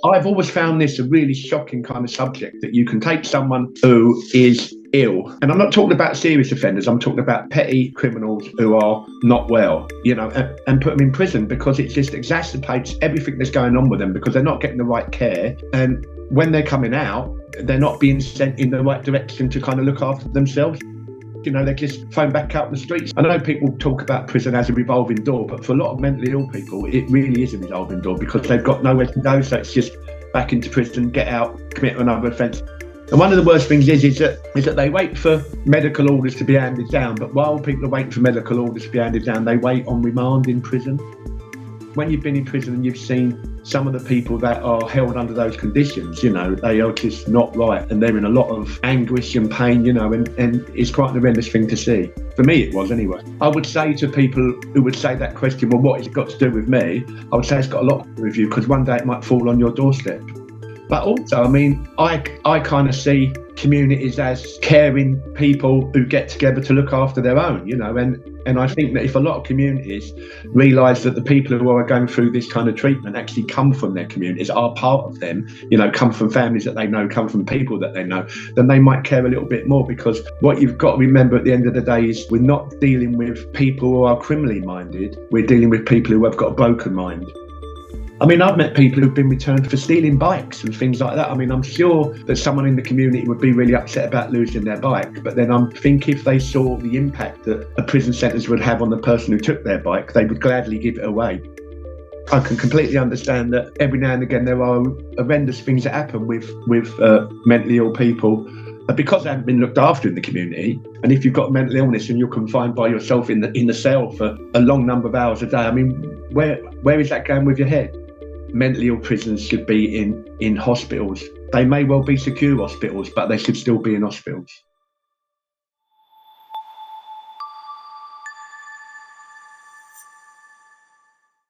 I've always found this a really shocking kind of subject, that you can take someone who is ill, and I'm not talking about serious offenders, I'm talking about petty criminals who are not well, and put them in prison, because it just exacerbates everything that's going on with them, because they're not getting the right care. And when they're coming out, they're not being sent in the right direction to kind of look after themselves. They're just thrown back out in the streets. I know people talk about prison as a revolving door, but for a lot of mentally ill people, it really is a revolving door, because they've got nowhere to go. So it's just back into prison, get out, commit another offence. And one of the worst things is that they wait for medical orders to be handed down. But while people are waiting for medical orders to be handed down, they wait on remand in prison. When you've been in prison and you've seen some of the people that are held under those conditions, they are just not right, and they're in a lot of anguish and pain, and it's quite an horrendous thing to see. For me, it was anyway. I would say to people who would say that question, well, what has it got to do with me? I would say it's got a lot to do with you, because one day it might fall on your doorstep. But also, I kind of see communities as caring people who get together to look after their own, and I think that if a lot of communities realise that the people who are going through this kind of treatment actually come from their communities, are part of them, come from families that they know, come from people that they know, then they might care a little bit more. Because what you've got to remember at the end of the day is we're not dealing with people who are criminally minded, we're dealing with people who have got a broken mind. I've met people who've been returned for stealing bikes and things like that. I'm sure that someone in the community would be really upset about losing their bike, but then I think if they saw the impact that a prison sentence would have on the person who took their bike, they would gladly give it away. I can completely understand that every now and again there are horrendous things that happen with mentally ill people, because they haven't been looked after in the community. And if you've got mental illness and you're confined by yourself in the cell for a long number of hours a day, where is that going with your head? Mentally ill prisons should be in hospitals. They may well be secure hospitals, but they should still be in hospitals.